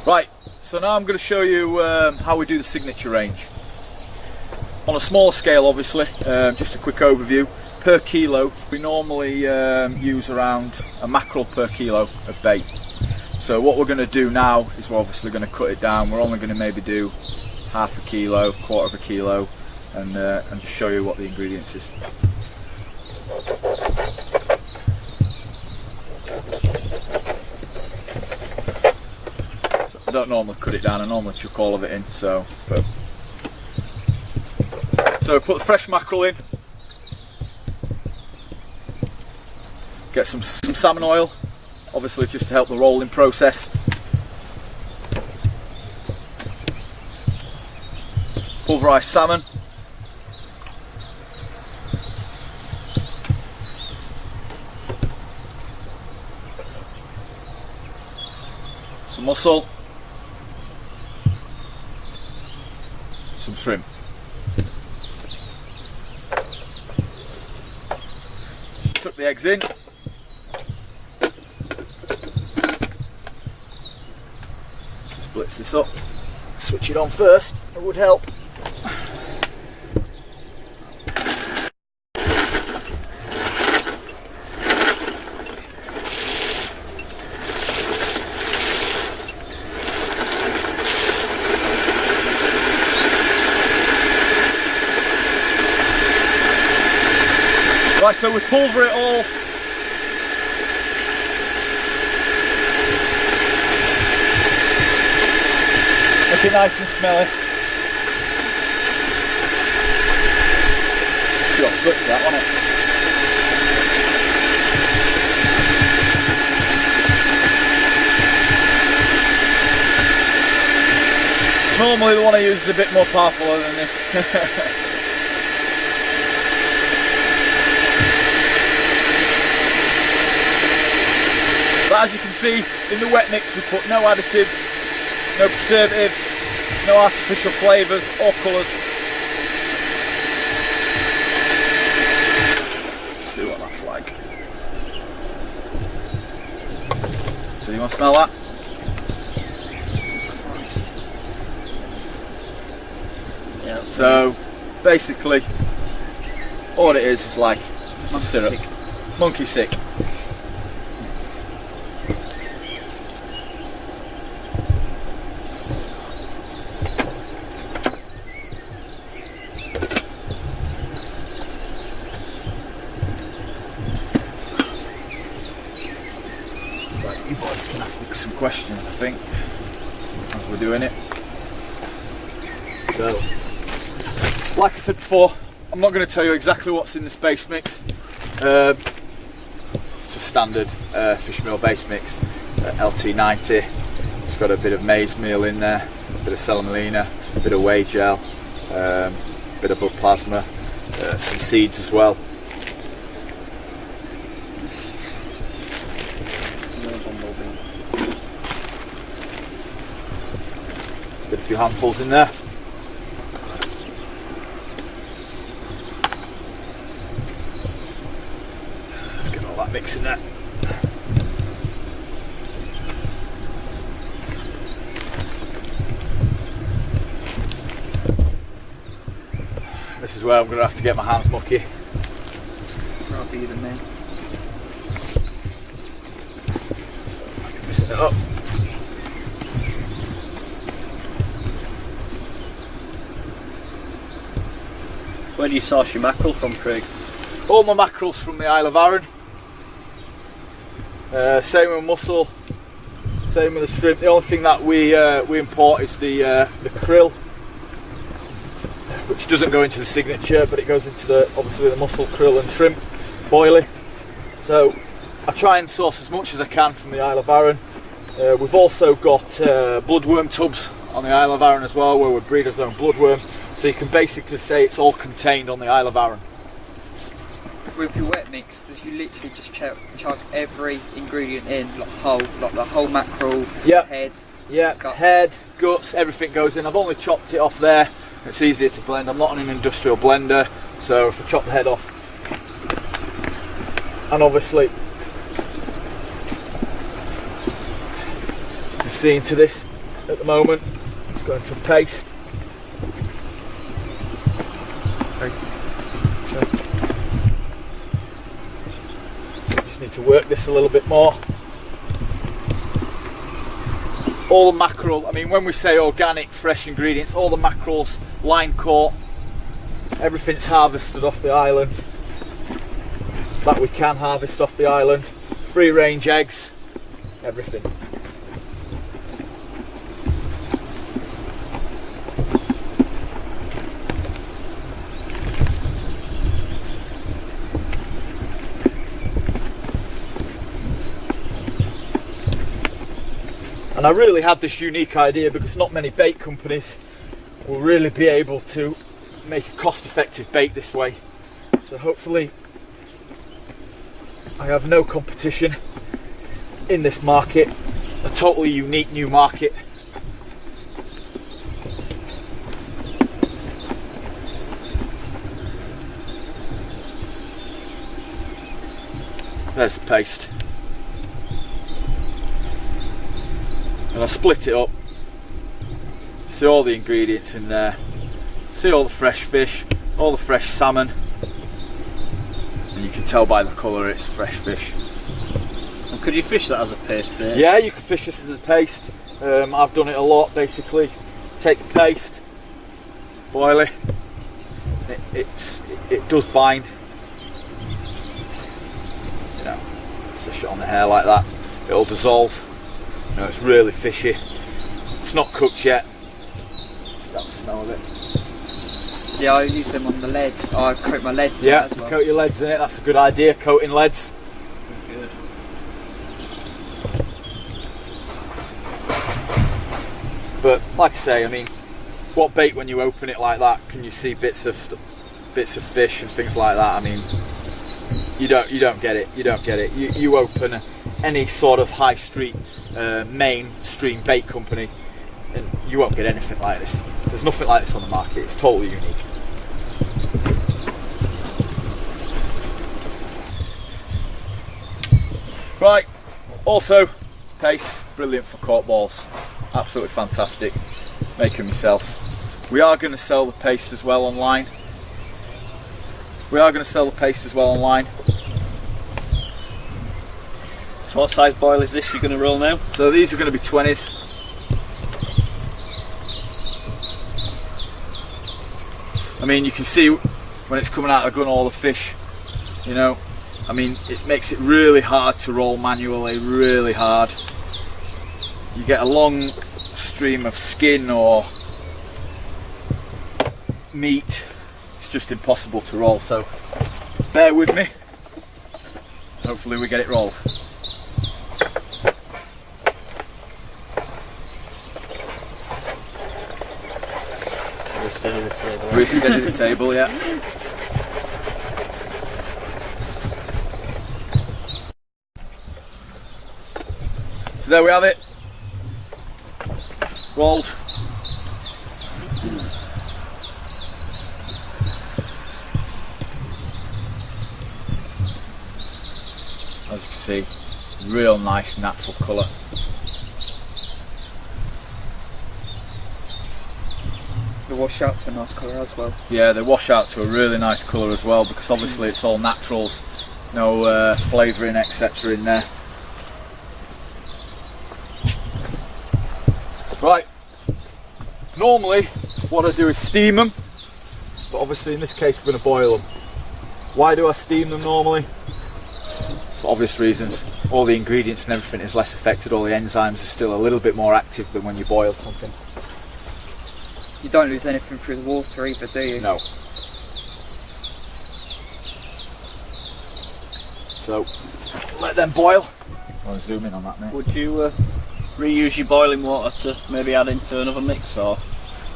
Right, so now I'm going to show you how we do the signature range. On a smaller scale obviously, just a quick overview. Per kilo, we normally use around a mackerel per kilo of bait. So what we're going to do now is we're obviously going to cut it down. We're only going to maybe do half a kilo, quarter of a kilo, and just show you what the ingredients is. I don't normally cut it down, I normally chuck all of it in, so put the fresh mackerel in, get some salmon oil, obviously just to help the rolling process. Pulverised salmon, some mussel, some shrimp. Chuck the eggs in. Just blitz this up. Switch it on first, it would help. Right, so we pulver it all. Make it nice and smelly. Sure, switch that, won't it? Normally the one I use is a bit more powerful than this. But as you can see, in the wet mix we put no additives, no preservatives, no artificial flavours or colours. Let's see what that's like. So you want to smell that? Yeah. So basically all it is like just syrup. Monkey sick. You boys can ask me some questions, I think, as we're doing it. So, like I said before, I'm not going to tell you exactly what's in this base mix. It's a standard fish meal base mix, LT90. It's got a bit of maize meal in there, a bit of semolina, a bit of whey gel, a bit of bud plasma, some seeds as well. Get a few handfuls in there. Let's get all that mix in there. this is where I'm going to have to get my hands mucky. Rather you than me. Mixing it up. Where do you source your mackerel from, Craig? All my mackerel's from the Isle of Arran. Same with mussel, same with the shrimp. The only thing that we import is the krill, which doesn't go into the signature, but it goes into obviously the mussel, krill and shrimp boilie. So I try and source as much as I can from the Isle of Arran. We've also got bloodworm tubs on the Isle of Arran as well, where we breed our own bloodworm. So you can basically say it's all contained on the Isle of Arran. With your wet mix, does you literally just chug every ingredient in, like the whole mackerel, Yep. head, Yeah, guts? head, guts, everything goes in. I've only chopped it off there. It's easier to blend. I'm not on an industrial blender, so if I chop the head off, and obviously you're seeing to this at the moment, it's going to paste. Just need to work this a little bit more. All the mackerel, I mean, when we say organic, fresh ingredients, all the mackerel's line caught, everything's harvested off the island that we can harvest off the island, free range eggs, everything. And I really had this unique idea because not many bait companies will really be able to make a cost-effective bait this way. So hopefully I have no competition in this market, a totally unique new market. There's the paste. And I split it up, see all the ingredients in there, see all the fresh fish, all the fresh salmon, and you can tell by the colour it's fresh fish. And could you fish that as a paste bait? Yeah, you can fish this as a paste. I've done it a lot. Basically, take the paste, boil it, it does bind, you know, fish it on the hair like that, it'll dissolve. You know, it's really fishy. It's not cooked yet. That's the smell of it. Yeah, I use them on the leads. I coat my leads in Yeah, that as well. coat your leads in it. That's a good idea. Coating leads. Good. But like I say, I mean, what bait when you open it like that? Can you see bits of fish and things like that? I mean, you don't get it. You don't get it. You open any sort of high street mainstream bait company and you won't get anything like this. There's nothing like this on the market. It's totally unique. Right, also paste, brilliant for caught balls, absolutely fantastic, make them myself. We are going to sell the paste as well online. So what size boil is this you're going to roll now? So these are going to be 20s. I mean, you can see when it's coming out of the gun all the fish, you know. I mean, it makes it really hard to roll manually, really hard. You get a long stream of skin or meat, it's just impossible to roll, so bear with me. Hopefully we get it rolled. Steady the table. Really steady the table, yeah. So there we have it. Rolled. As you can see, real nice natural colour. The wash out to a nice colour as well. Yeah, they wash out to a really nice colour as well, because obviously it's all naturals, no flavouring etc. in there. Right, normally what I do is steam them, but obviously in this case we're going to boil them. Why do I steam them normally? For obvious reasons. All the ingredients and everything is less affected, all the enzymes are still a little bit more active than when you boil something. You don't lose anything through the water either, do you? No. So, let them boil. I want to zoom in on that, mate. Would you reuse your boiling water to maybe add into another mix, or?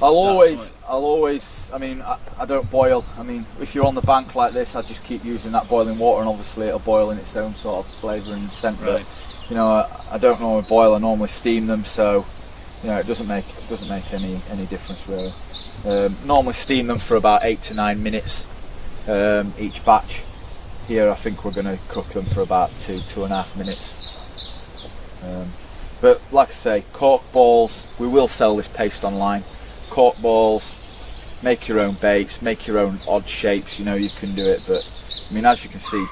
I'll always, I mean, I don't boil. I mean, if you're on the bank like this, I just keep using that boiling water, and obviously it'll boil in its own sort of flavour and scent. Right. But, you know, I don't normally boil, I normally steam them, so, you know, it doesn't make any difference really. Normally steam them for about 8 to 9 minutes each batch. Here I think we're going to cook them for about 2.5 minutes. But like I say, cork balls, we will sell this paste online. Cork balls, make your own baits, make your own odd shapes, you know, you can do it. But I mean, as you can see,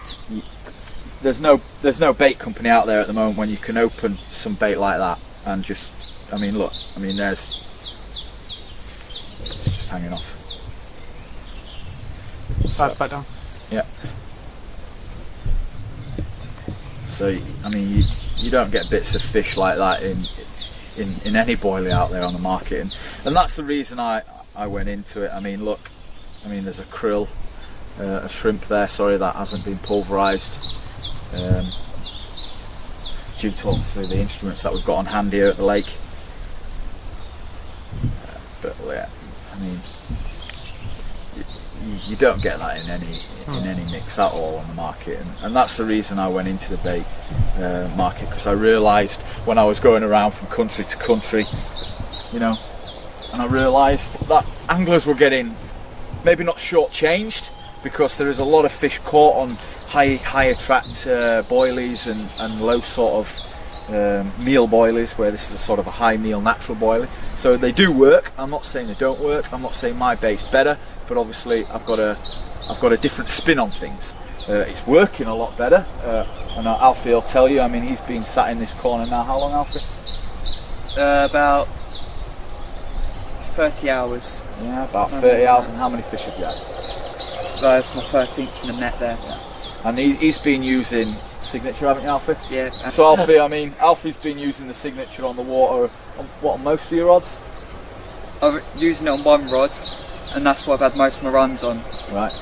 there's no bait company out there at the moment when you can open some bait like that and just, I mean, look, I mean, it's just hanging off. Back down. Yeah. So I mean, you don't get bits of fish like that in any boilie out there on the market, and that's the reason I went into it. I mean, look, I mean, there's a krill, a shrimp there, sorry, that hasn't been pulverised due to obviously the instruments that we've got on hand here at the lake. But yeah, I mean, you don't get that in any mix at all on the market, and that's the reason I went into the bait market, because I realised when I was going around from country to country, you know, and I realised that anglers were getting maybe not shortchanged, because there is a lot of fish caught on high attract boilies and low sort of meal boilies, where this is a sort of a high meal natural boilie. So they do work. I'm not saying they don't work. I'm not saying my bait's better, but obviously I've got a different spin on things. It's working a lot better, and Alfie will tell you. I mean, he's been sat in this corner now. How long, Alfie? About 30 hours. Yeah, about 30 hours. And how many fish have you had? That's my 13th in the net there. Yeah. And he's been using Signature, haven't you, Alfie? Yeah. So Alfie, I mean, Alfie's been using the Signature on the water on most of your rods? I'm using it on one rod, and that's what I've had most of my runs on. Right.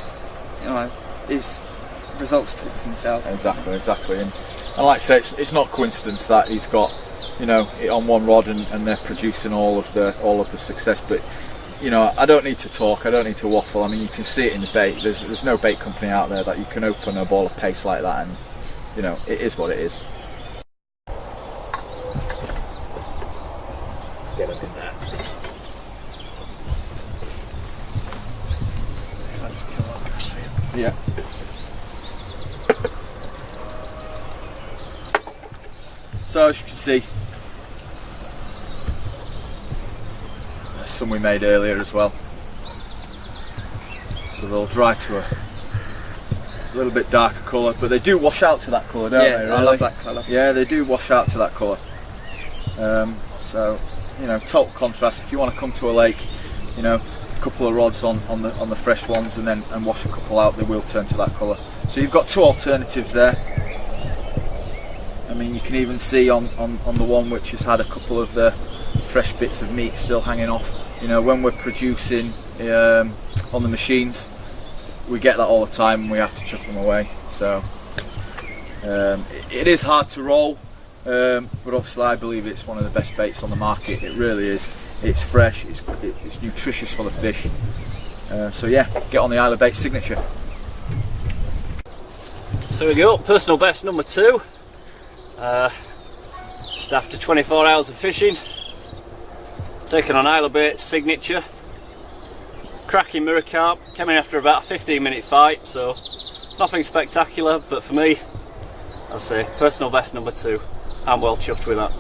You know, his results talk to himself. Exactly. And like I say, it's not coincidence that he's got, you know, it on one rod and they're producing all of the success. But you know, I don't need to talk, I don't need to waffle. I mean, you can see it in the bait. There's no bait company out there that you can open a ball of paste like that, and you know, it is what it is. Let's get him in there. Yeah. So as you can see, there's some we made earlier as well. So they'll dry to a little bit darker colour, but they do wash out to that colour, don't they? Really? I love that colour. Yeah, they do wash out to that colour. So, you know, total contrast. If you want to come to a lake, you know, a couple of rods on the fresh ones and wash a couple out, they will turn to that colour. So you've got two alternatives there. I mean, you can even see on the one which has had a couple of the fresh bits of meat still hanging off. You know, when we're producing on the machines, we get that all the time and we have to chuck them away. So it is hard to roll, but obviously I believe it's one of the best baits on the market. It really is. It's fresh, it's nutritious for the fish. So yeah, get on the Isla Baits Signature. There we go, personal best number 2. Just after 24 hours of fishing, taken on Isla Baits Signature. Cracking mirror carp, came in after about a 15-minute fight, so nothing spectacular, but for me, I'll say personal best number 2. I'm well chuffed with that.